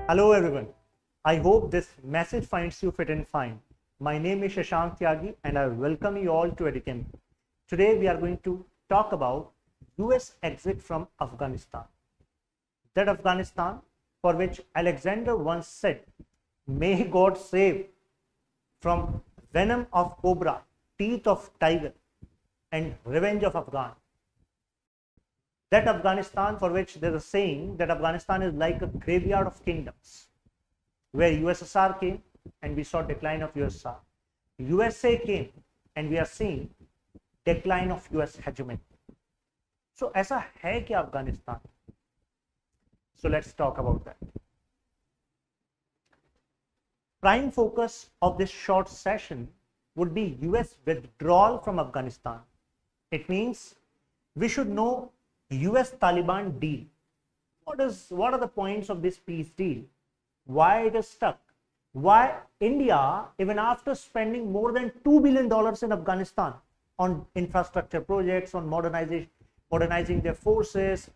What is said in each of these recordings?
Hello everyone. I hope this message finds you fit and fine. My name is Shashank Tyagi and I welcome you all to Edukemy. Today we are going to talk about US exit from Afghanistan. That Afghanistan for which Alexander once said, "May God save from venom of cobra, teeth of tiger and revenge of Afghan." That Afghanistan for which there is a saying that Afghanistan is like a graveyard of kingdoms, where USSR came and we saw decline of USSR. USA came and we are seeing decline of US hegemony. So ऐसा है क्या Afghanistan? So let's talk about that. Prime focus of this short session would be US withdrawal from Afghanistan. It means we should know US Taliban deal. What are the points of this peace deal? Why it is stuck? Why India, even after spending more than $2 billion in Afghanistan on infrastructure projects, on modernizing their forces,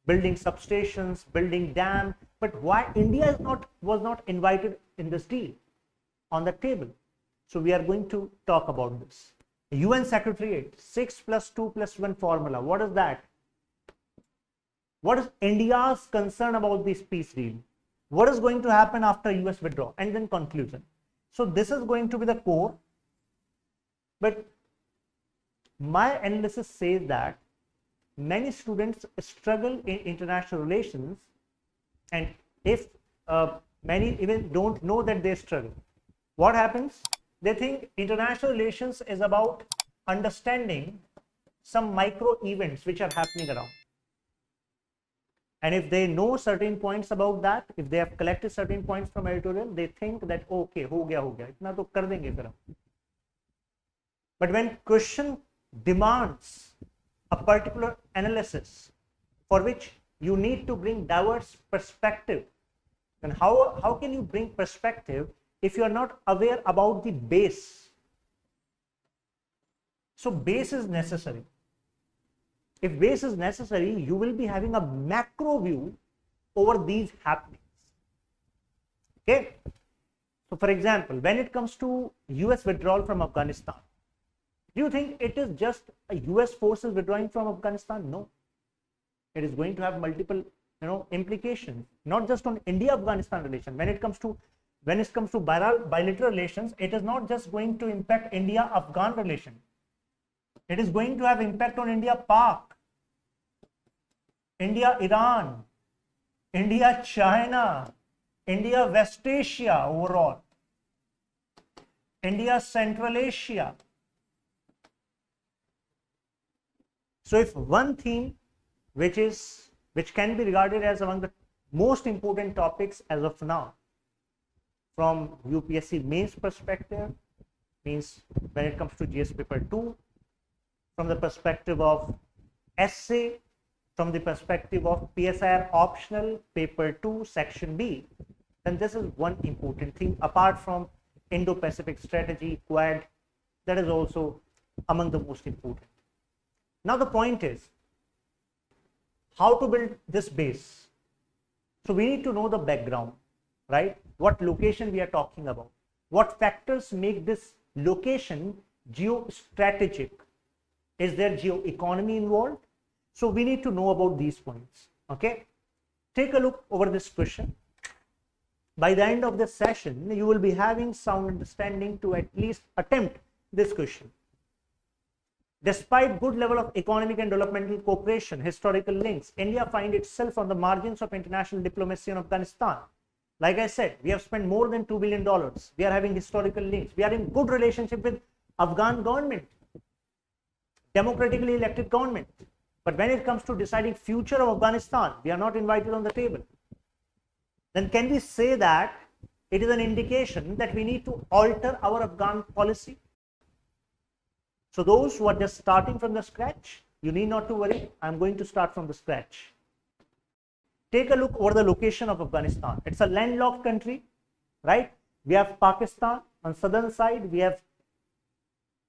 building substations, building dam, but why India was not invited in this deal on the table? So we are going to talk about this. UN Secretariat, 6+2+1 formula. What is that? What is India's concern about this peace deal? What is going to happen after US withdrawal? And then conclusion. So this is going to be the core. But my analysis says that many students struggle in international relations, and if many even don't know that they struggle. What happens? They think international relations is about understanding some micro events which are happening around. And if they know certain points about that, if they have collected certain points from editorial, they think that okay, ho gaya, itna to kar denge fir hum. But when question demands a particular analysis for which you need to bring diverse perspective, then how can you bring perspective if you are not aware about the base? So base is necessary. If base is necessary, you will be having a macro view over these happenings. Okay. So for example, when it comes to US withdrawal from Afghanistan, do you think it is just a US forces withdrawing from Afghanistan? No. It is going to have multiple, implications, not just on India-Afghanistan relation. When it comes to bilateral relations, it is not just going to impact India-Afghan relation. It is going to have impact on India-Pak, India-Iran, India-China, India-West Asia overall, India-Central Asia. So if one theme which can be regarded as among the most important topics as of now from UPSC Mains perspective, means when it comes to GS paper 2, from the perspective of essay, from the perspective of PSIR optional paper 2 section B, then this is one important thing apart from Indo-Pacific strategy, Quad, that is also among the most important. Now the point is how to build this base. So we need to know the background, right? What location we are talking about, what factors make this location geostrategic. Is there geo-economy involved? So we need to know about these points. Okay, take a look over this question. By the end of this session, you will be having sound understanding to at least attempt this question. Despite good level of economic and developmental cooperation, historical links, India finds itself on the margins of international diplomacy in Afghanistan. Like I said, we have spent more than $2 billion. We are having historical links. We are in good relationship with Afghan government, democratically elected government. But when it comes to deciding future of Afghanistan, we are not invited on the table. Then can we say that it is an indication that we need to alter our Afghan policy? So those who are just starting from the scratch, you need not to worry. I'm going to start from the scratch. Take a look over the location of Afghanistan. It's a landlocked country, right? We have Pakistan on southern side. We have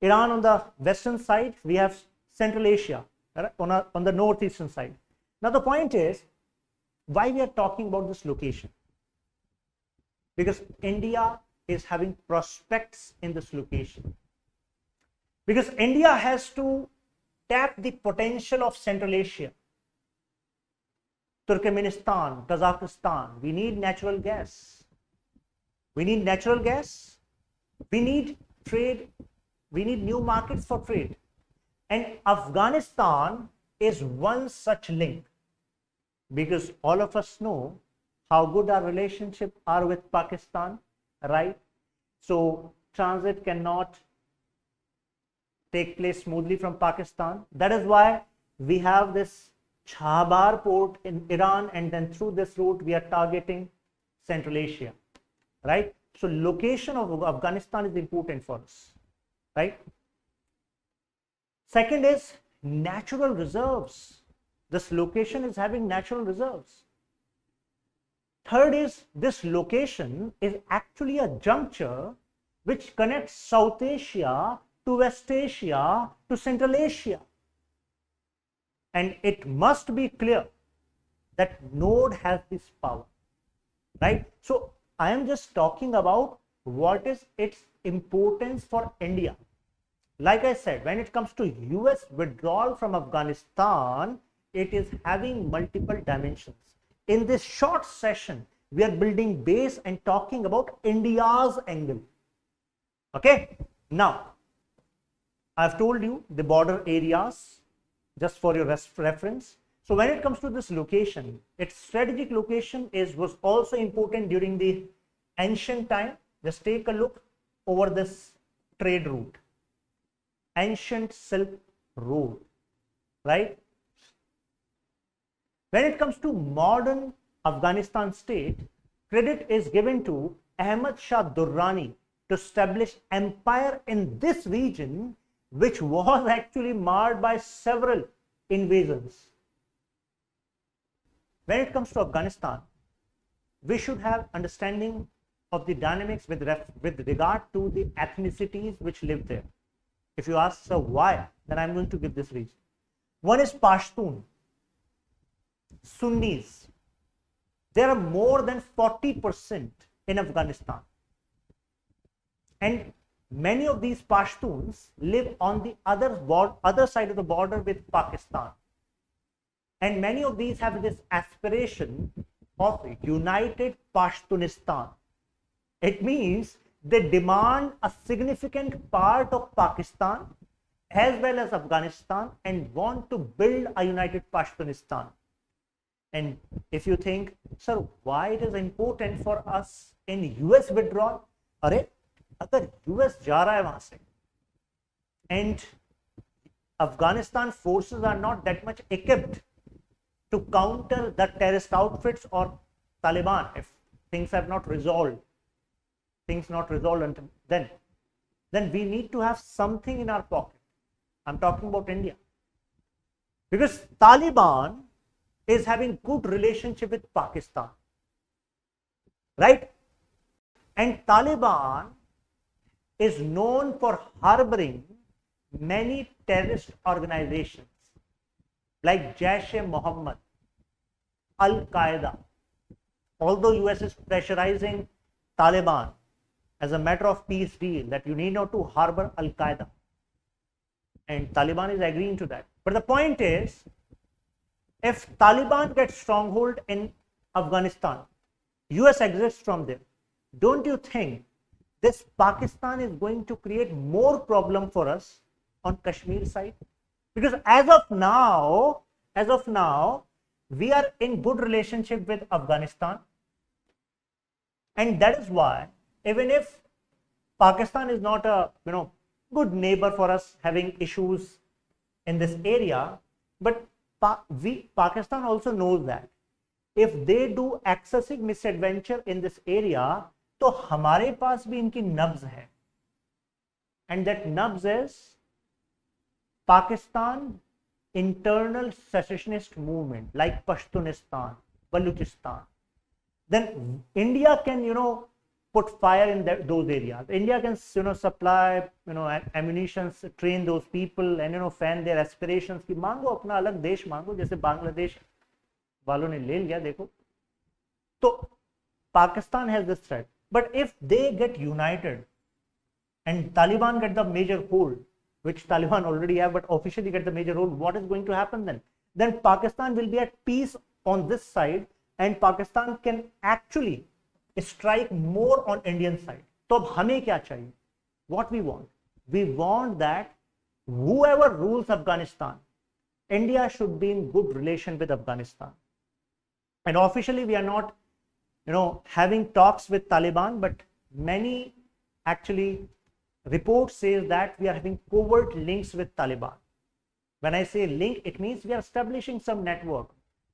Iran on the western side, we have Central Asia on the northeastern side. Now the point is, why we are talking about this location? Because India is having prospects in this location. Because India has to tap the potential of Central Asia. Turkmenistan, Kazakhstan, we need natural gas. We need natural gas. We need trade. We need new markets for trade. And Afghanistan is one such link, because all of us know how good our relationship are with Pakistan, right? So transit cannot take place smoothly from Pakistan. That is why we have this Chabahar port in Iran, and then through this route we are targeting Central Asia, right? So location of Afghanistan is important for us, right? Second is natural reserves. This location is having natural reserves. Third is, this location is actually a juncture which connects South Asia to West Asia to Central Asia. And it must be clear that node has this power, right? So I am just talking about what is its importance for India. Like I said, when it comes to US withdrawal from Afghanistan, it is having multiple dimensions. In this short session, we are building base and talking about India's angle. Okay, now I've told you the border areas just for your reference. So when it comes to this location, its strategic location was also important during the ancient time. Just take a look over this trade route, ancient Silk Road, right? When it comes to modern Afghanistan state, credit is given to Ahmad Shah Durrani to establish empire in this region, which was actually marred by several invasions. When it comes to Afghanistan, we should have understanding of the dynamics with regard to the ethnicities which live there. If you ask, so why, then I'm going to give this reason. One is Pashtun, Sunnis. There are more than 40% in Afghanistan. And many of these Pashtuns live on the other side of the border with Pakistan. And many of these have this aspiration of united Pashtunistan. It means they demand a significant part of Pakistan as well as Afghanistan and want to build a united Pashtunistan. And if you think, sir, why it is important for us in US withdrawal? Arey, agar US ja raha hai wahan se, and Afghanistan forces are not that much equipped to counter the terrorist outfits or Taliban, if things have not resolved, until then we need to have something in our pocket. I'm talking about India, because Taliban is having good relationship with Pakistan, right? And Taliban is known for harboring many terrorist organizations like Jaish-e-Mohammed, Al-Qaeda. Although US is pressurizing Taliban as a matter of peace deal that you need not to harbor Al-Qaeda, and Taliban is agreeing to that. But the point is, if Taliban gets stronghold in Afghanistan, US exits from there, don't you think this Pakistan is going to create more problem for us on Kashmir side? Because as of now, we are in good relationship with Afghanistan, and that is why even if Pakistan is not a good neighbor for us, having issues in this area, but Pakistan also knows that if they do excessive misadventure in this area, तो हमारे पास भी इनकी नब्ज है, and that nubs is Pakistan internal secessionist movement like Pashtunistan, Baluchistan. Then India can put fire in those areas. India can, supply, ammunition, train those people, and fan their aspirations. कि मांगो अपना अलग देश मांगो, जैसे बांग्लादेश वालों ने ले लिया देखो. तो Pakistan has this threat, but if they get united and Taliban get the major hold, which Taliban already have, but officially get the major hold, what is going to happen then? Then Pakistan will be at peace on this side, and Pakistan can actually strike more on Indian side. So हमें क्या चाहिए? What we want? We want that whoever rules Afghanistan, India should be in good relation with Afghanistan. And officially we are not, having talks with Taliban, but many actually reports says that we are having covert links with Taliban. When I say link, it means we are establishing some network.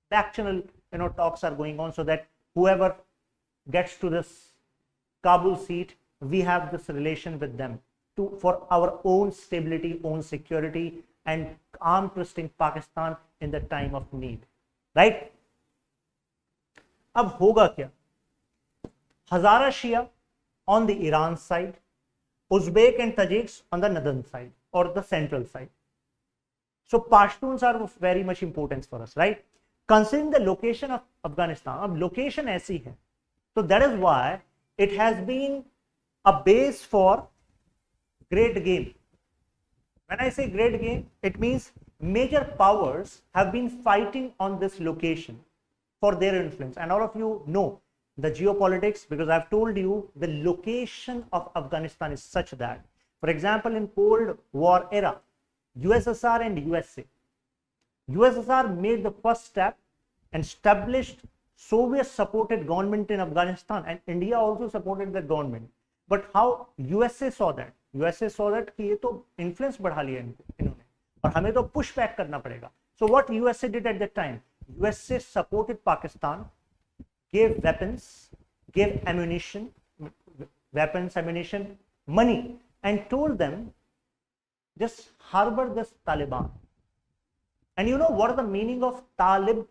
Back channel, talks are going on so that whoever gets to this Kabul seat, we have this relation with them for our own stability, own security, and arm twisting Pakistan in the time of need. Right? अब होगा क्या? Hazara Shia on the Iran side, Uzbek and Tajiks on the northern side or the central side. So Pashtuns are of very much importance for us, right? Considering the location of Afghanistan, अब location ऐसी है, so that is why it has been a base for great game. When I say great game, it means major powers have been fighting on this location for their influence. And all of you know the geopolitics, because I've told you the location of Afghanistan is such that, for example, in Cold War era, USSR and USA. USSR made the first step and established Soviet supported government in Afghanistan, and India also supported the government. But how USA saw that? USA saw that कि ये तो influence बढ़ा लिया इन्होंने और हमें तो push back करना पड़ेगा. So what USA did at that time? USA supported Pakistan, gave weapons, gave ammunition, money, and told them just harbor this Taliban. And you know what is the meaning of Talib?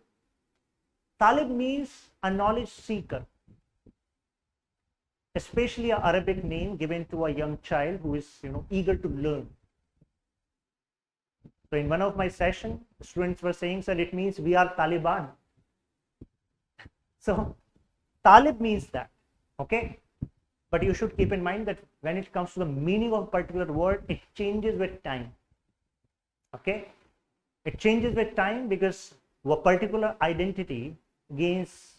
Talib means a knowledge seeker, especially an Arabic name given to a young child who is eager to learn. So in one of my sessions, students were saying, sir, it means we are Taliban. So Talib means that, okay? But you should keep in mind that when it comes to the meaning of a particular word, it changes with time, okay? It changes with time because a particular identity gains,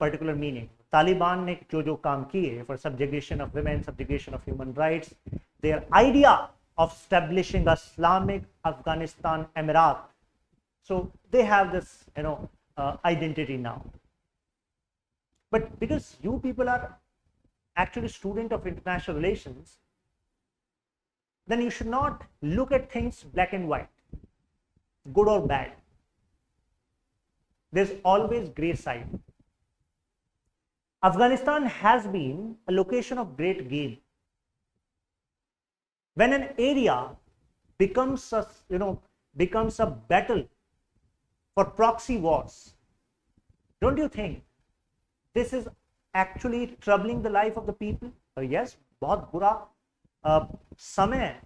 particular meaning. Taliban ने जो काम किए for subjugation of women, subjugation of human rights, their idea of establishing a Islamic Afghanistan Emirat. So they have this, identity now. But because you people are actually student of international relations, then you should not look at things black and white, good or bad. There's always gray side. Afghanistan has been a location of great gain. When an area becomes a battle for proxy wars, don't you think this is actually troubling the life of the people? Yes, बहुत बुरा समय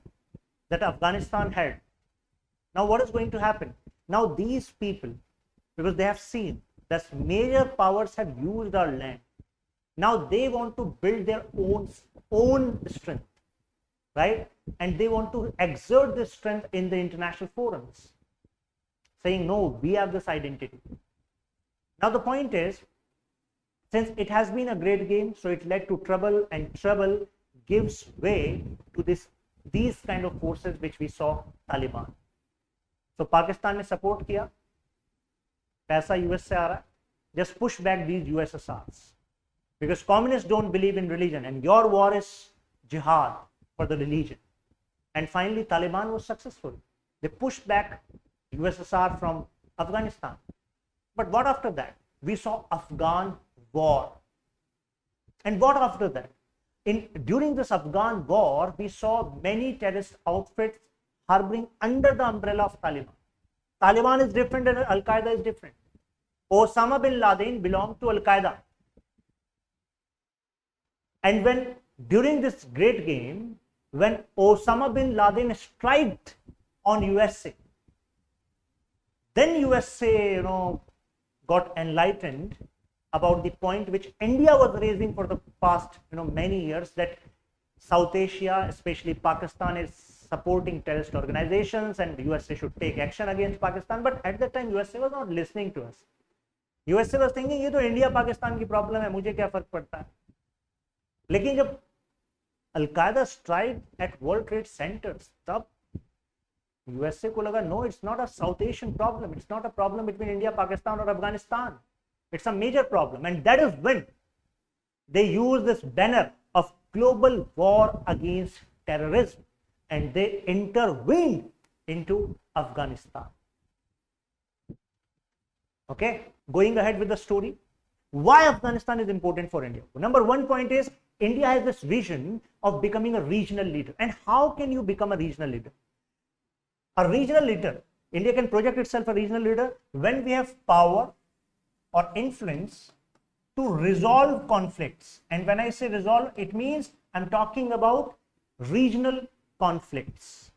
that Afghanistan had. Now what is going to happen? Now these people, because they have seen that major powers have used our land, now they want to build their own strength, right? And they want to exert this strength in the international forums, saying, no, we have this identity. Now the point is, since it has been a great game, so it led to trouble, and trouble gives way to these kind of forces which we saw Taliban. So Pakistan ने support किया, पैसा US से आ रहा है, just push back these USSRs, because communists don't believe in religion, and your war is jihad for the religion. And finally Taliban was successful. They pushed back USSR from Afghanistan. But what after that? We saw Afghan war. And what after that? During this Afghan war, we saw many terrorist outfits harboring under the umbrella of Taliban. Taliban is different and Al-Qaeda is different. Osama bin Laden belonged to Al-Qaeda. And when during this great game, when Osama bin Laden striked on USA, then USA, got enlightened about the point which India was raising for the past, many years, that South Asia, especially Pakistan, is supporting terrorist organizations and USA should take action against Pakistan. But at that time, USA was not listening to us. USA was thinking, ये तो India Pakistan की problem है, मुझे क्या फर्क पड़ता है. लेकिन जब Al-Qaeda strike at World Trade Centers, तब USA को लगा, no, it's not a South Asian problem. It's not a problem between India, Pakistan or Afghanistan. It's a major problem. And that is when they use this banner of global war against terrorism and they intervened into Afghanistan. Okay, going ahead with the story. Why Afghanistan is important for India? Number one point is India has this vision of becoming a regional leader. And how can you become a regional leader? A regional leader, India can project itself a regional leader when we have power or influence to resolve conflicts. And when I say resolve, it means I'm talking about regional conflicts.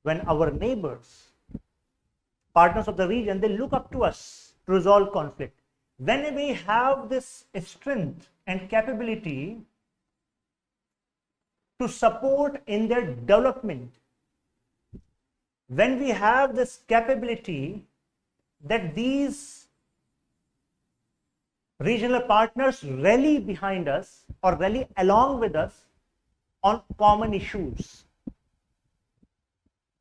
When our neighbors, partners of the region, they look up to us to resolve conflict. When we have this strength and capability to support in their development, when we have this capability that these regional partners rally behind us or rally along with us on common issues.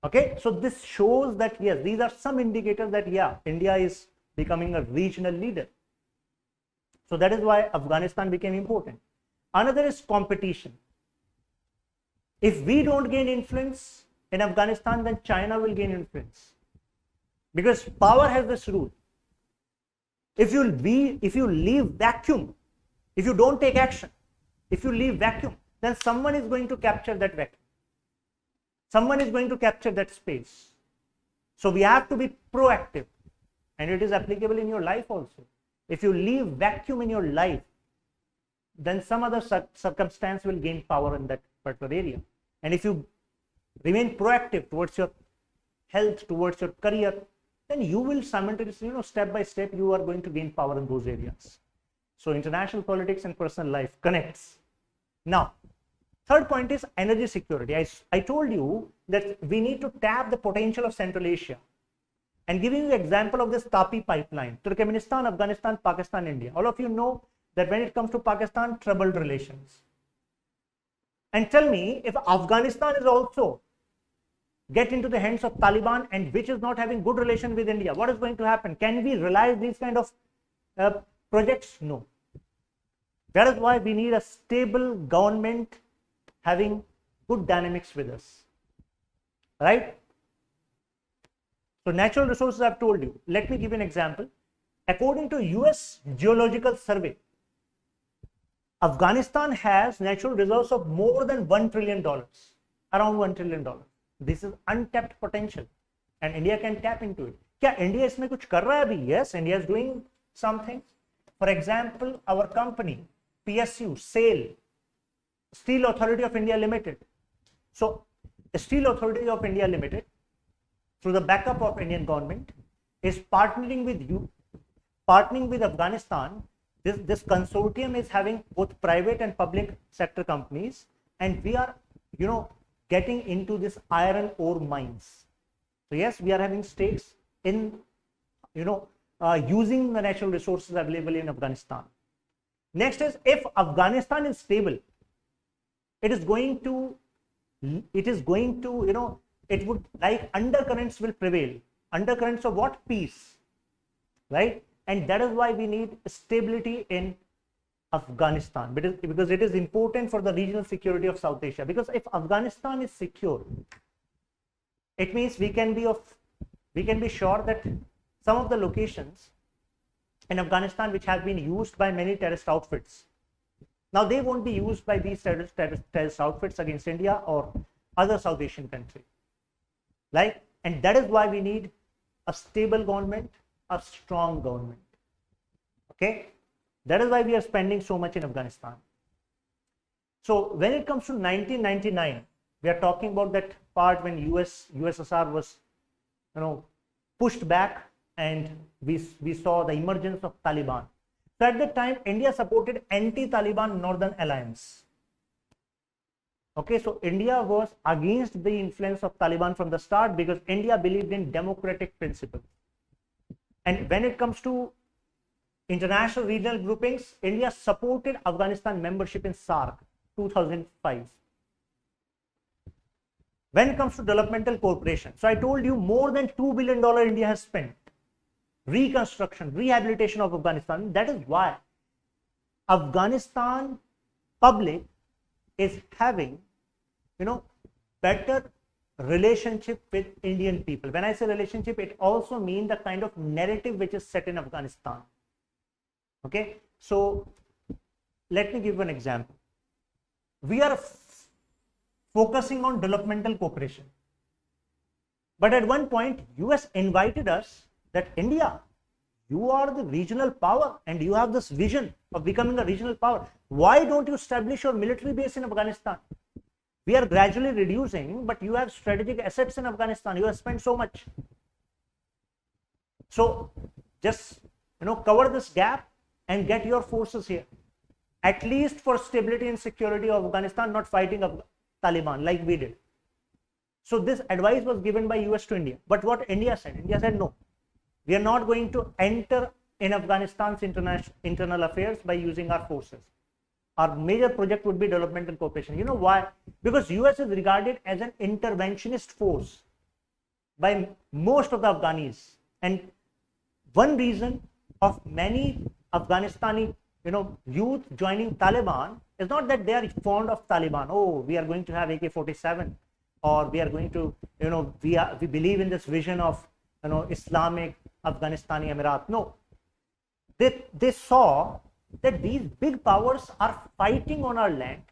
Okay, so this shows that yes, these are some indicators that India is becoming a regional leader. So that is why Afghanistan became important. Another is competition. If we don't gain influence in Afghanistan, then China will gain influence, because power has this rule. If you leave vacuum, if you don't take action, if you leave vacuum, then someone is going to capture that vacuum. Someone is going to capture that space. So we have to be proactive, and it is applicable in your life also. If you leave vacuum in your life, then some other circumstance will gain power in that particular area. And if you remain proactive towards your health, towards your career, then you will simultaneously, step by step, you are going to gain power in those areas. So international politics and personal life connects. Now, third point is energy security. I told you that we need to tap the potential of Central Asia. And giving you an example of this Tapi pipeline, Turkmenistan, Afghanistan, Pakistan, India. All of you know that when it comes to Pakistan, troubled relations. And tell me, if Afghanistan is also get into the hands of Taliban and which is not having good relation with India, what is going to happen? Can we realize these kind of projects? No. That is why we need a stable government having good dynamics with us, right? So natural resources, I've told you. Let me give you an example. According to US Geological Survey, Afghanistan has natural reserves of more than $1 trillion, around $1 trillion. This is untapped potential and India can tap into it. Kya India isme kuch kar raha hai abhi? Yes, India is doing something. For example, our company, PSU, SAIL, Steel Authority of India Limited. So, Steel Authority of India Limited, through the backup of Indian government, is partnering with Afghanistan. This consortium is having both private and public sector companies, and we are, getting into this iron ore mines. So yes, we are having stakes in, using the natural resources available in Afghanistan. Next is, if Afghanistan is stable, it would, like, undercurrents will prevail. Undercurrents of what? Peace, right? And that is why we need stability in Afghanistan, because it is important for the regional security of South Asia. Because if Afghanistan is secure, it means we can be sure that some of the locations in Afghanistan which have been used by many terrorist outfits, now they won't be used by these terrorist outfits against India or other South Asian country. Right? And that is why we need a stable government, a strong government. Okay? That is why we are spending so much in Afghanistan. So when it comes to 1999, we are talking about that part when USSR was, pushed back, and we saw the emergence of Taliban. So at that time, India supported anti-Taliban Northern Alliance. Okay, so India was against the influence of Taliban from the start because India believed in democratic principles. And when it comes to international regional groupings, India supported Afghanistan membership in SAARC 2005. When it comes to developmental cooperation, so I told you more than $2 billion India has spent. Reconstruction, rehabilitation of Afghanistan. That is why Afghanistan public is having, better relationship with Indian people. When I say relationship, it also means the kind of narrative which is set in Afghanistan. Okay, so let me give an example. We are focusing on developmental cooperation, but at one point, US invited us that India, you are the regional power and you have this vision of becoming a regional power. Why don't you establish your military base in Afghanistan? We are gradually reducing, but you have strategic assets in Afghanistan. You have spent so much. So just, cover this gap and get your forces here, at least for stability and security of Afghanistan, not fighting Taliban like we did. So this advice was given by US to India. But what India said? India said, no, we are not going to enter in Afghanistan's internal affairs by using our forces. Our major project would be developmental cooperation. You know why? Because US is regarded as an interventionist force by most of the Afghanis. And one reason of many Afghanistani, youth joining Taliban is not that they are fond of Taliban. Oh, we are going to have AK-47, or we are going to, we believe in this vision of, Islamic Afghanistani Emirat. No, they saw that these big powers are fighting on our land,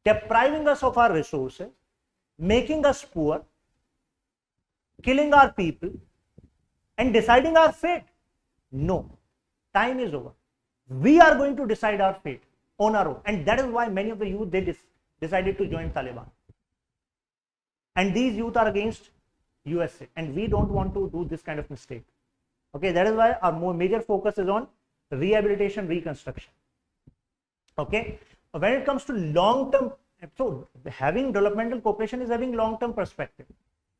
depriving us of our resources, making us poor, killing our people, and deciding our fate. No, time is over. We are going to decide our fate on our own. And that is why many of the youth, they decided to join Taliban. And these youth are against USA. And we don't want to do this kind of mistake. Okay, that is why our major focus is on rehabilitation, reconstruction. Okay, when it comes to long-term, so having developmental cooperation is having long-term perspective.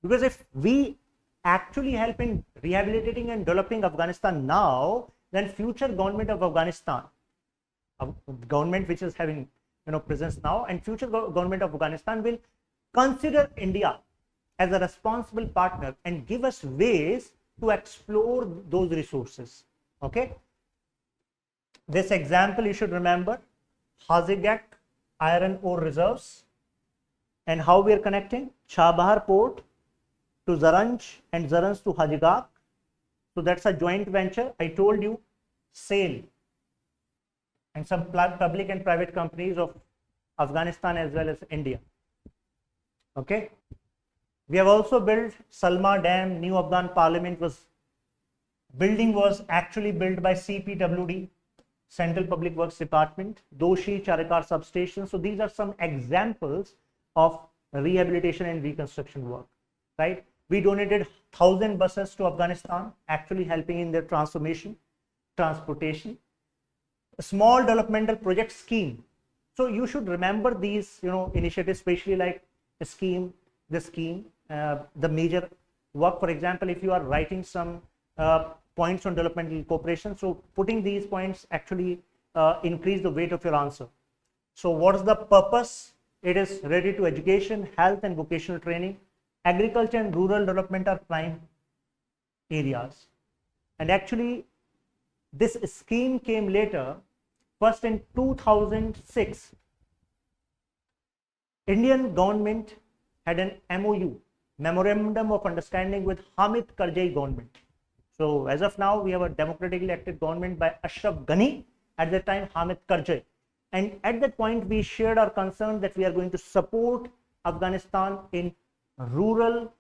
Because if we actually help in rehabilitating and developing Afghanistan now, then future government of Afghanistan, government which is having presence now, and future government of Afghanistan will consider India as a responsible partner and give us ways to explore those resources. Okay, this example you should remember, Hazigak iron ore reserves, and how we are connecting Chabahar port to Zaranj and Zaranj to Hazigak. So that's a joint venture. I told you, SAIL and some public and private companies of Afghanistan as well as India. Okay, we have also built Salma Dam. New Afghan Parliament building was actually built by CPWD, Central Public Works Department, Doshi Charikar substation. So these are some examples of rehabilitation and reconstruction work, right? We donated 1,000 buses to Afghanistan, actually helping in their transformation, transportation. A small developmental project scheme. So you should remember these, initiatives, especially like the scheme, the major work. For example, if you are writing some points on developmental cooperation, so putting these points actually increase the weight of your answer. So what is the purpose? It is related to education, health and vocational training. Agriculture and rural development are prime areas. And actually, this scheme came later. First in 2006, Indian government had an MOU, Memorandum of Understanding, with Hamid Karzai government. So as of now, we have a democratically elected government by Ashraf Ghani, at that time Hamid Karzai. And at that point, we shared our concern that we are going to support Afghanistan in rural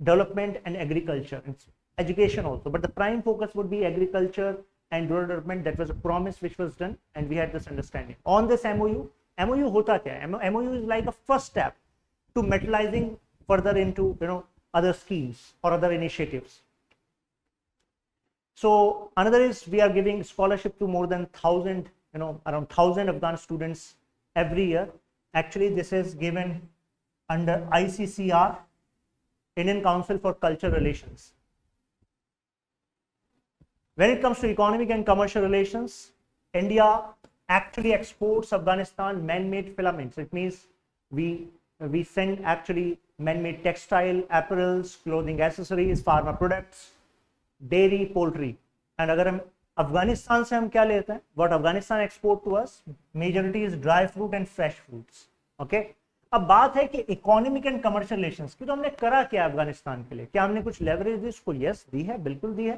development and agriculture, and education also. But the prime focus would be agriculture and rural development. That was a promise which was done, and we had this understanding. On this MOU, MOU होता क्या है? MOU is like a first step to materializing further into other schemes or other initiatives. So another is we are giving scholarship to more than 1,000, around 1,000 Afghan students every year. Actually, this is given under ICCR, Indian Council for Cultural Relations. When it comes to economic and commercial relations, India actually exports Afghanistan man-made filaments. It means we send actually man-made textile, apparels, clothing accessories, pharma products, dairy, poultry. And अगर हम अफगानिस्तान से हम क्या लेते हैं, what Afghanistan export to us, majority is dry fruit and fresh fruits. Okay? अब बात है कि इकोनॉमिक एंड कमर्शियल रिलेशंस की, तो हमने करा क्या अफगानिस्तान के लिए? क्या हमने कुछ लेवरेज दी इसको? यस, दी है, बिल्कुल दी है.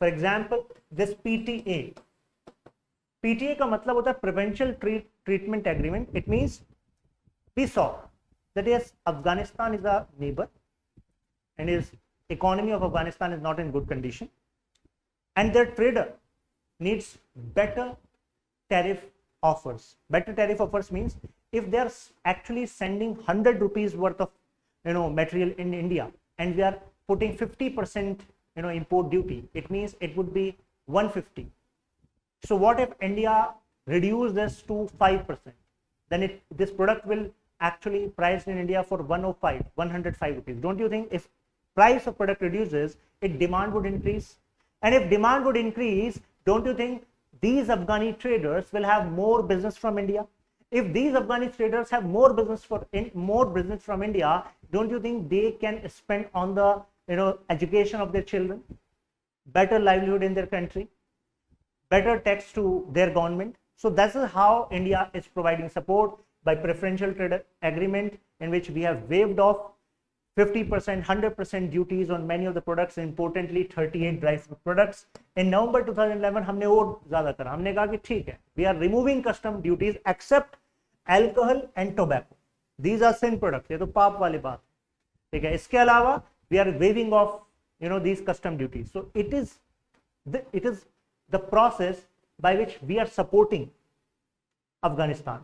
For example this PTA. PTA का मतलब होता है provincial treatment agreement. It means we saw that yes, Afghanistan is a neighbor and his economy of Afghanistan is not in good condition, and their trader needs better tariff offers. Better tariff offers means if they are actually sending 100 rupees worth of material in India and we are putting 50% import duty, it means it would be 150. So what if India reduce this to 5%? Then this product will actually priced in India for 105 rupees. Don't you think if price of product reduces, its demand would increase? And if demand would increase, don't you think these Afghani traders will have more business from India? If these Afghani traders have more business from India, don't you think they can spend on the education of their children, better livelihood in their country, better tax to their government? So this is how India is providing support by preferential trade agreement, in which we have waived off 50%, 100% duties on many of the products, importantly 38 dry fruit products. In November 2011 हमने और ज़्यादा करा. हमने कहा कि ठीक है, we are removing custom duties except alcohol and tobacco. These are sin products. ये तो पाप वाली बात, ठीक है. इसके अलावा we are waiving off these custom duties. So it is the process by which we are supporting Afghanistan.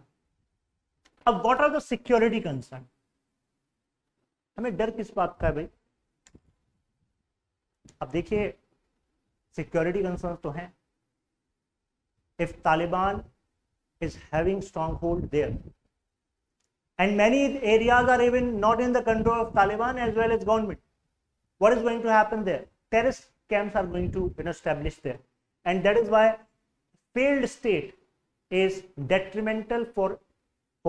अब what are the security concern? हमें डर किस बात का है भाई? अब देखिए, सिक्योरिटी कंसर्न तो हैं. If Taliban is having stronghold there, and many areas are even not in the control of Taliban as well as government, what is going to happen there? Terrorist camps are going to establish there, and that is why failed state is detrimental for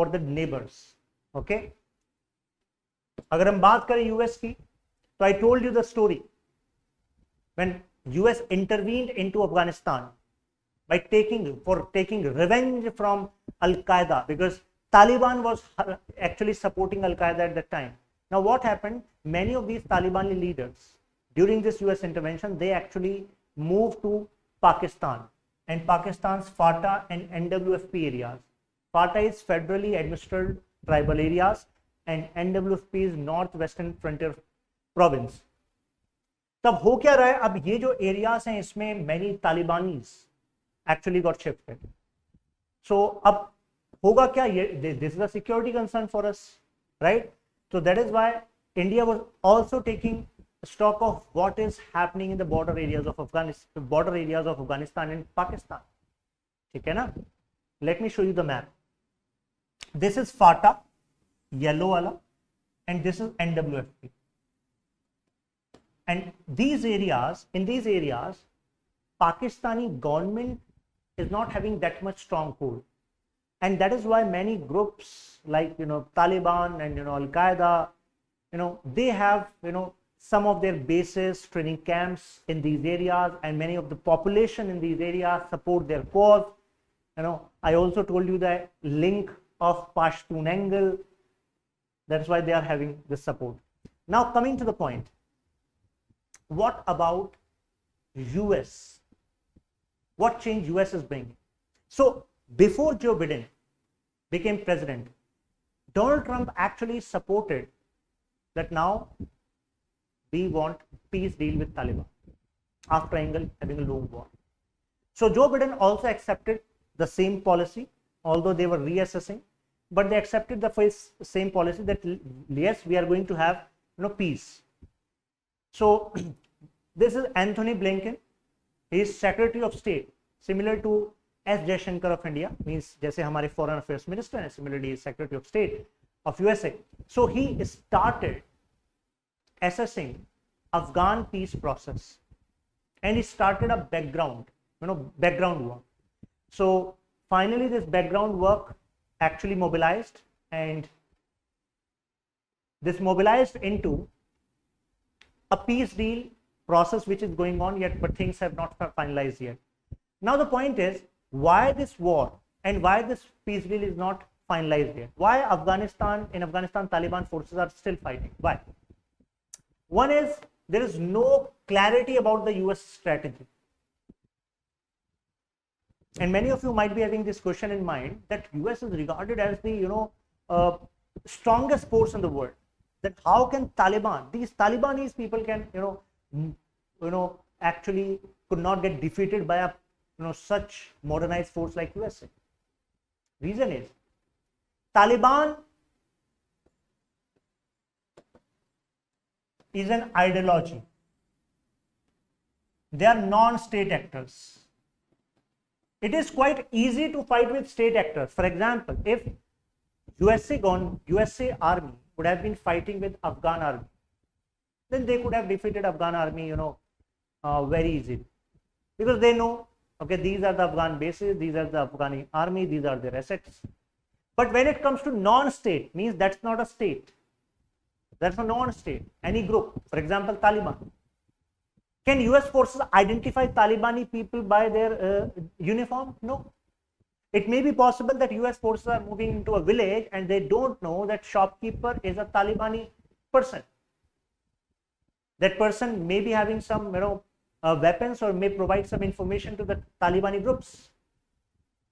the neighbors. Okay? अगर हम बात करें US की, तो I told you the story when US intervened into Afghanistan by taking revenge from Al-Qaeda, because Taliban was actually supporting Al-Qaeda at that time. Now what happened? Many of these Taliban leaders during this US intervention, they actually moved to Pakistan and Pakistan's FATA and NWFP areas. FATA is federally administered tribal areas and NWFP is Northwestern Frontier Province. तब हो क्या रहा है? अब ये जो areas हैं, इसमें many Talibanis actually got shifted. So अब होगा क्या? This is a security concern for us, right? So that is why India was also taking stock of what is happening in the border areas of Afghanistan and Pakistan. ठीक है ना? Let me show you the map. This is FATA, yellow wala, and this is NWFP. And in these areas, Pakistani government is not having that much stronghold, and that is why many groups like Taliban and Al-Qaeda, they have some of their bases, training camps in these areas, and many of the population in these areas support their cause. I also told you the link of Pashtun angle. That's why they are having this support. Now coming to the point, what about US? What change US is bringing? So before Joe Biden became president, Donald Trump actually supported that now we want peace deal with Taliban after having a long war. So Joe Biden also accepted the same policy, although they were reassessing. but they accepted the same policy that yes, we are going to have peace. So this is Anthony Blinken. He is Secretary of State, similar to S. Jaishankar of India, means जैसे हमारे Foreign Affairs Minister हैं, similarly he is Secretary of State of USA. So he started assessing Afghan peace process, and he started a background work. So finally this background work actually mobilized, and this mobilized into a peace deal process which is going on yet, but things have not finalized yet. Now the point is, why this war and why this peace deal is not finalized yet? Why in Afghanistan Taliban forces are still fighting? Why? One is, there is no clarity about the US strategy. And many of you might be having this question in mind, that US is regarded as the strongest force in the world. That how can these Talibanese people can actually could not get defeated by a such modernized force like USA. Reason is, Taliban is an ideology. They are non-state actors. It is quite easy to fight with state actors. For example, if USA army would have been fighting with Afghan army, then they could have defeated Afghan army, very easily, because they know, okay, these are the Afghan bases, these are the Afghani army, these are their assets. But when it comes to non-state, means that's not a state, that's a non-state, any group, for example, Taliban. Can US forces identify Talibani people by their uniform? No. It may be possible that US forces are moving into a village and they don't know that shopkeeper is a Talibani person. That person may be having some weapons, or may provide some information to the Talibani groups.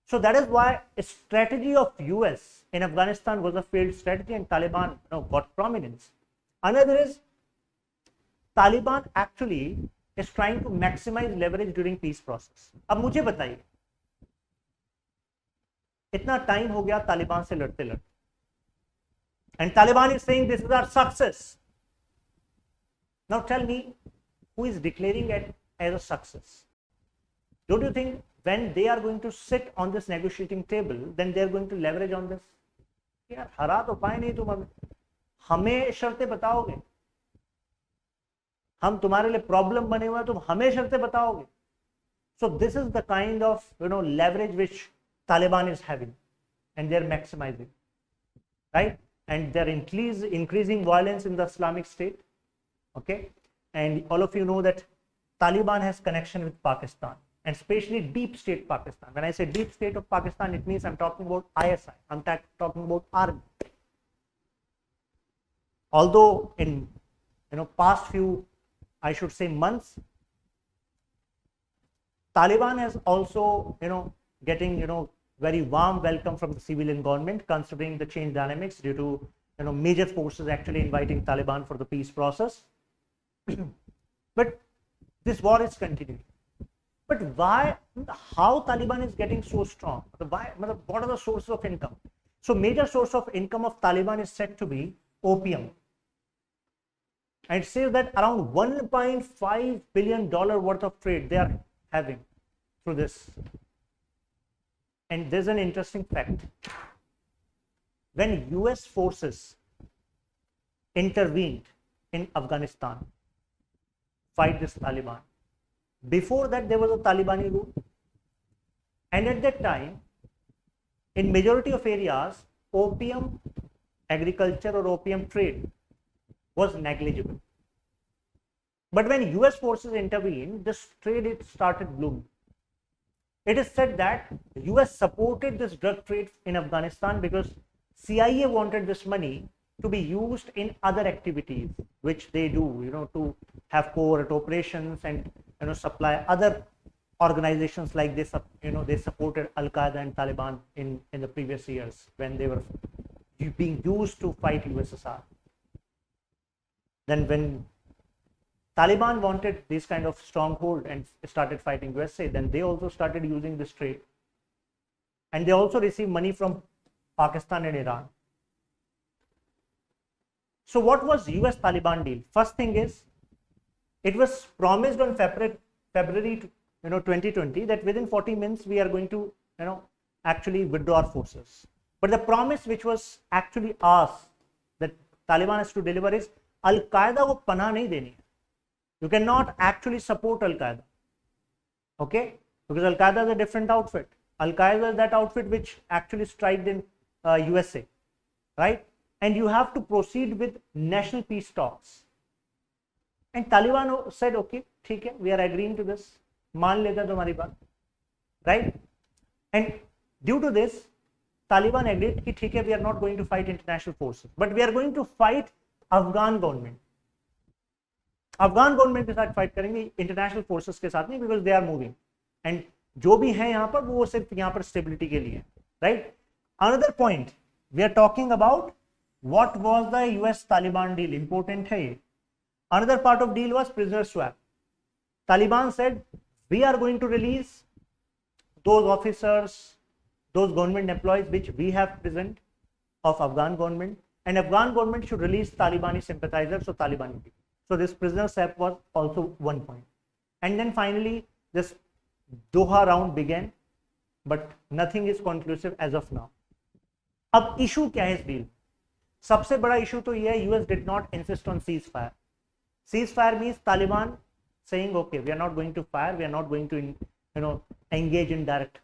So that is why a strategy of US in Afghanistan was a failed strategy, and Taliban got prominence. Another is, Taliban actually is trying to maximize leverage during peace process. अब मुझे बताइए, इतना time हो गया तालिबान से लड़ते लड़ते, and Taliban is saying this is our success. Now tell me, who is declaring it as a success? Don't you think when they are going to sit on this negotiating table, then they are going to leverage on this? यार हरा तो पाए नहीं तुम, हमें शर्तें बताओगे, हम तुम्हारे लिए प्रॉब्लम बने हुए हैं, तुम हमें शर्तें बताओगे. So this is the kind of leverage which Taliban is having, and they are maximizing, right? And they are increasing violence in the Islamic State. Okay, and all of you know that Taliban has connection with Pakistan, and especially deep state Pakistan. When I say deep state of Pakistan, it means I'm talking about ISI, I'm talking about army. Although in past few, I should say, months, Taliban has also getting very warm welcome from the civilian government, considering the change dynamics due to major forces actually inviting Taliban for the peace process. But this war is continuing. But why? How Taliban is getting so strong? Why? What are the sources of income? So major source of income of Taliban is said to be opium. And it says that around $1.5 billion worth of trade they are having through this. And there's an interesting fact. When US forces intervened in Afghanistan, fight this Taliban, before that there was a Talibani rule, and at that time, in majority of areas, opium agriculture or opium trade was negligible. But when US forces intervened, this trade started blooming. It is said that US supported this drug trade in Afghanistan because CIA wanted this money to be used in other activities which they do, to have covert operations and supply other organizations like this. They supported Al-Qaeda and Taliban in the previous years when they were being used to fight USSR. Then when Taliban wanted this kind of stronghold and started fighting USA, then they also started using this trade, and they also received money from Pakistan and Iran. So what was US Taliban deal? First thing is, it was promised on February 2020 that within 40 minutes we are going to actually withdraw our forces. But the promise which was actually asked that Taliban has to deliver is Al-Qaeda को पनाह नहीं देनी है. You cannot actually support Al-Qaeda. Okay? Because Al-Qaeda is a different outfit. Al-Qaeda is that outfit which actually striked in USA. Right? And you have to proceed with national peace talks. And Taliban said, okay, ठीक है, we are agreeing to this. मान लेते हैं तुम्हारी बात. Right? And due to this, Taliban agreed कि ठीक है, we are not going to fight international forces, but we are going to fight Afghan government. Afghan government के साथ fight करेंगे, international forces के साथ नहीं, because they are moving. And जो भी है यहाँ पर वो सिर्फ यहाँ पर stability के लिए, right? Another point, we are talking about what was the US Taliban deal. Important है ये. Another part of deal was prisoner swap. Taliban said we are going to release those officers, those government employees which we have present of Afghan government, and Afghan government should release Talibani sympathizers, so Taliban. So this prisoner swap was also one point. And then finally this Doha round began, but nothing is conclusive as of now. अब issue क्या है इस deal? सबसे बड़ा issue तो ये है, US did not insist on ceasefire. Ceasefire means Taliban saying, okay, we are not going to fire, we are not going to engage in direct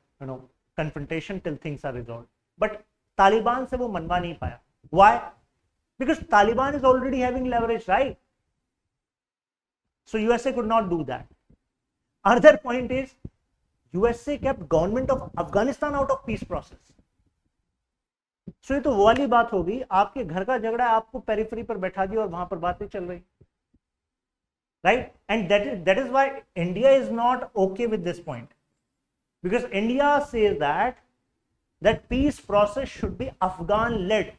confrontation till things are resolved. But Taliban से वो मनवा नहीं पाया. Why? Because Taliban is already having leverage, right? So USA could not do that. Another point is, USA kept government of Afghanistan out of peace process. So ये तो वो वाली बात होगी, आपके घर का झगड़ा आपको पेरिफेरी पर बैठा दिया और वहां पर बातें चल रही, right? And that is why India is not okay with this point, because India says that peace process should be Afghan led.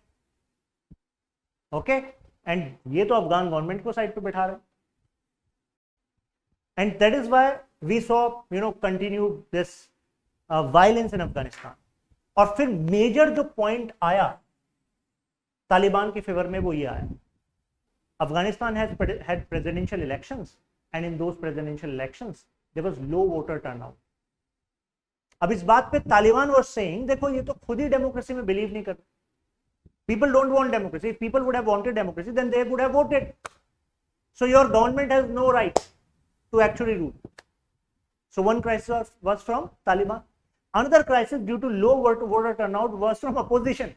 Okay? And ये तो Afghan government को साइड पे बैठा रहे. And that is why we saw continued this violence in Afghanistan. और फिर major जो point आया तालिबान के फेवर में वो ये आया, Afghanistan has had presidential elections, and in those presidential elections there was low voter turnout. अब इस बात पे तालिबान was saying, देखो ये तो खुद ही डेमोक्रेसी में बिलीव नहीं करते. People don't want democracy. If people would have wanted democracy, then they would have voted. So your government has no right to actually rule. So one crisis was from Taliban. Another crisis due to low voter turnout was from opposition.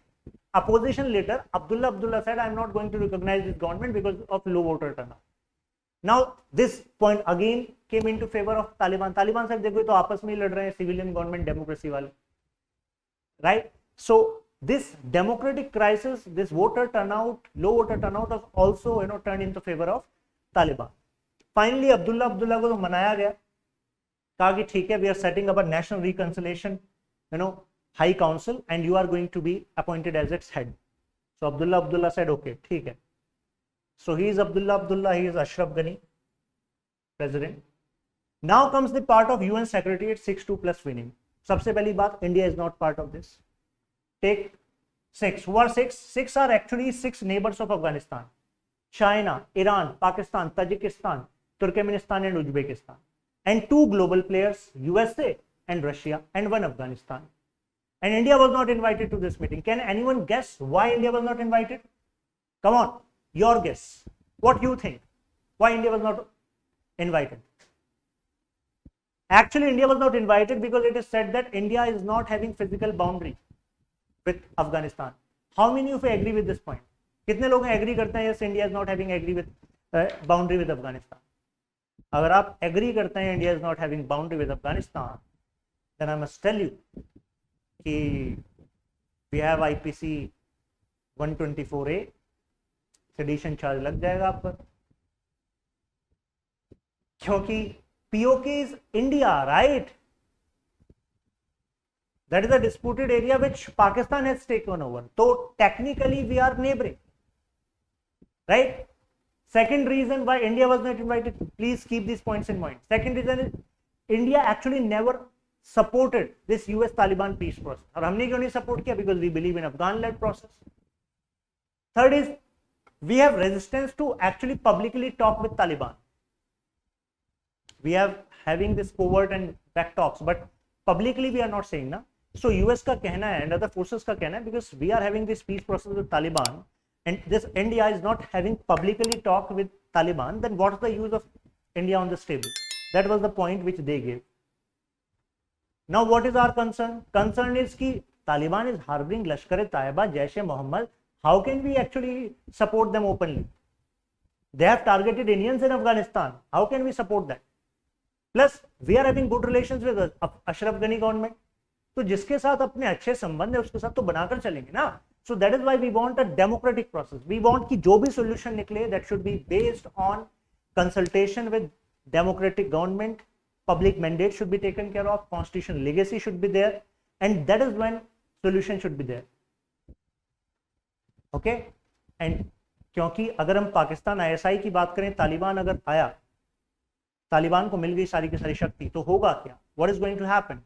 Opposition leader Abdullah said, I am not going to recognize this government because of low voter turnout. Now this point again came into favor of Taliban. Taliban said, देखो तो आपस में ही लड़ रहे हैं civilian government democracy वाले, right? So this democratic crisis, this voter turnout, low voter turnout was also turned into favor of Taliban. Finally Abdullah को तो मनाया गया, कहा कि ठीक है, we are setting up a national reconciliation high council and you are going to be appointed as its head. So Abdullah said, okay, ठीक है. So he is Abdullah, he is Ashraf Ghani, president. Now comes the part of UN Secretariat 6-2 plus winning. सबसे पहली बात, India is not part of this. Take 6. Who are 6? 6 are actually 6 neighbors of Afghanistan: China, Iran, Pakistan, Tajikistan, Turkmenistan and Uzbekistan. And 2 global players, USA and Russia, and 1 Afghanistan. And India was not invited to this meeting. Can anyone guess why India was not invited? Come on, your guess. What you think? Why India was not invited? Actually, India was not invited because it is said that India is not having physical boundary with Afghanistan. How many of you agree with this point? कितने लोग agree करते हैं yes, India is not having agree with boundary with Afghanistan? अगर आप agree करते हैं India is not having boundary with Afghanistan, then I must tell you कि we have IPC 124A, sedition charge लग जाएगा आप पर, क्योंकि POK is India, right? That is a disputed area which Pakistan has taken over. So technically we are neighboring, right? Second reason why India was not invited, please keep these points in mind. Second reason is India actually never supported this US Taliban peace process. और हमने क्यों नहीं support किया? Because we believe in Afghan-led process. Third is we have resistance to actually publicly talk with Taliban. We are having this covert and back talks, but publicly we are not saying na. So US का कहना है and other forces का कहना है, because we are having this peace process with Taliban and this India is not having publicly talk with Taliban, then what is the use of India on this table? That was the point which they gave. Now what is our concern? Concern is कि Taliban is harboring Lashkar-e-Taiba, Jaish-e-Mohammed. How can we actually support them openly? They have targeted Indians in Afghanistan. How can we support that? Plus we are having good relations with Ashraf Ghani government. तो जिसके साथ अपने अच्छे संबंध है उसके साथ तो बनाकर चलेंगे ना. So that is why we want a democratic process. We want कि जो भी solution निकले that should be based on consultation with democratic government. Public mandate should be taken care of, constitutional legacy should be there, and that is when solution should be there. Okay? And क्योंकि अगर हम Pakistan ISI की बात करें, तालिबान अगर आया, तालिबान को मिल गई सारी की सारी शक्ति, तो होगा क्या? What is going to happen?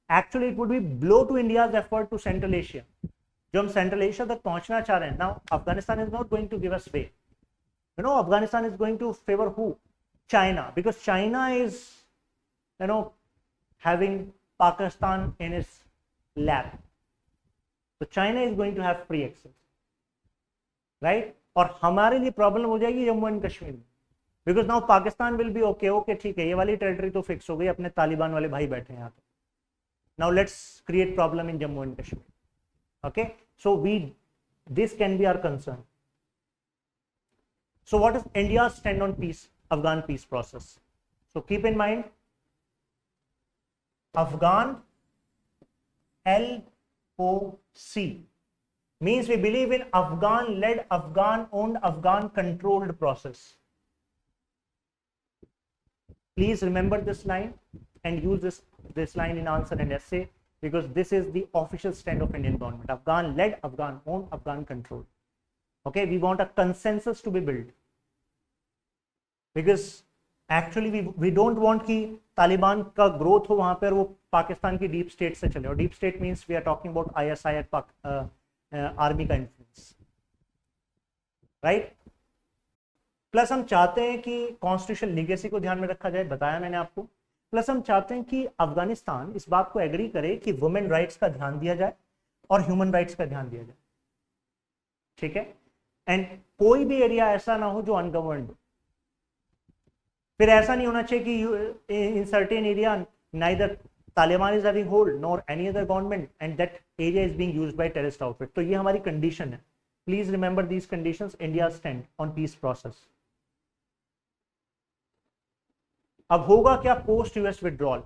Actually, it would be blow to India's effort to Central Asia. जो हम Central Asia तक पहुंचना चाह रहे हैं, now Afghanistan is not going to give us way. You know, Afghanistan is going to favor who? China, because China is, you know, having Pakistan in its lap. So China is going to have free access, right? और हमारे लिए problem हो जाएगी Jammu and Kashmir में, because now Pakistan will be okay ठीक है, ये वाली टेरिटरी तो फिक्स हो गई, अपने तालिबान वाले भाई बैठे हैं यहाँ पे. Now let's create problem in Jammu and Kashmir. Okay, so this can be our concern. So what is India's stand on peace, Afghan peace process? So keep in mind, Afghan LOC means we believe in Afghan-led, Afghan-owned, Afghan-controlled process. Please remember this line and use this line in answer and essay, because this is the official stand of Indian government. Afghan-led, Afghan-owned, Afghan-controlled. Okay, we want a consensus to be built, because actually we don't want कि तालिबान का growth हो वहां पर, वो पाकिस्तान की deep state से चले. और deep state means we are talking about ISI army का इन्फ्लुएंस, राइट. प्लस हम चाहते हैं कि कॉन्स्टिट्यूशनल लीगेसी को ध्यान में रखा जाए, बताया मैंने आपको. प्लस हम चाहते हैं कि अफगानिस्तान इस बात को एग्री करे कि वुमेन राइट्स का ध्यान दिया जाए और ह्यूमन राइट्स का ध्यान दिया जाए. ठीक है, एंड कोई भी एरिया ऐसा ना हो जो अनगवर्नड हो. फिर ऐसा नहीं होना चाहिए कि in certain area neither Taliban is having hold nor any other government and that area is being used by terrorist outfit. तो ये हमारी कंडीशन है. Please remember these conditions. India stand on peace process. अब होगा क्या पोस्ट यूएस विड्रॉल?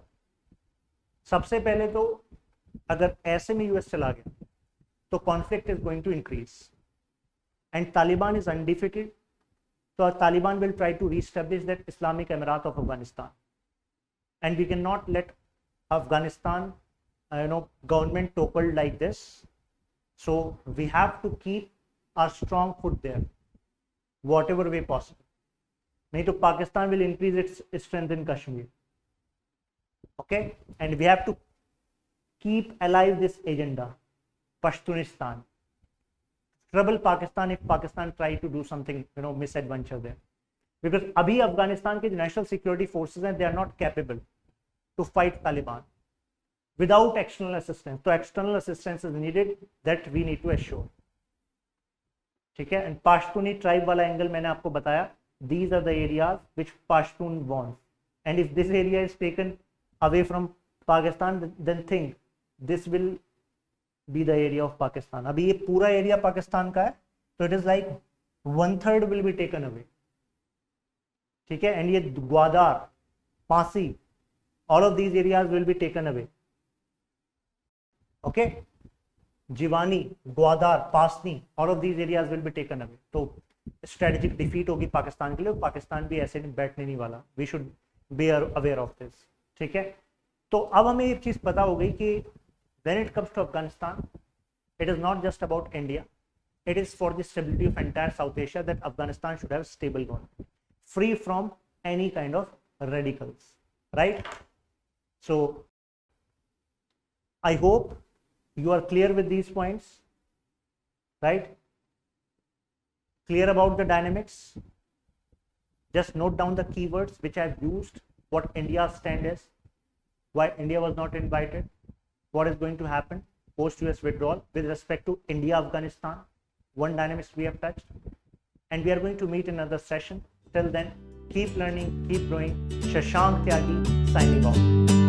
सबसे पहले तो अगर ऐसे में यूएस चला गया तो conflict is going to increase and Taliban is undefeated. तो Taliban will try to reestablish that Islamic emirate of Afghanistan, and we cannot let लेट अफगानिस्तान government toppled like this. So we have to keep our strong foot there whatever way possible. नहीं तो Pakistan will increase its strength in Kashmir. Okay, and we have to keep alive this agenda, Pashtunistan. Trouble Pakistan if Pakistan try to do something, misadventure there. Because अभी अफगानिस्तान के national security forces हैं, they are not capable to fight Taliban without external assistance. So external assistance is needed, that we need to assure. ठीक है, and Pashtuni tribe वाला angle मैंने आपको बताया. These are the areas which Pashtun wants, and if this area is taken away from Pakistan, then think this will be the area of Pakistan. अभी ये पूरा area Pakistan का है, तो it is like 1/3 will be taken away. ठीक है, and ये Gwadar, Pasi, all of these areas will be taken away. Okay, Jiwani, Gwadar, Pasni, all of these areas will be taken away. तो स्ट्रेटेजिक डिफीट होगी पाकिस्तान के लिए. पाकिस्तान भी ऐसे बैठने नहीं वाला. We should be aware of this. ठीक है, तो अब हमें एक चीज पता हो गई कि when it comes to Afghanistan, it is not just about India, it is for the stability of entire South Asia, that Afghanistan should have stable government free from any kind of radicals, right? So I hope you are clear with these points, right? Clear about the dynamics. Just note down the keywords which I've used, what India's stand is, why India was not invited, what is going to happen post-US withdrawal with respect to India-Afghanistan, one dynamics we have touched, and we are going to meet in another session. Till then, keep learning, keep growing. Shashank Tyagi signing off.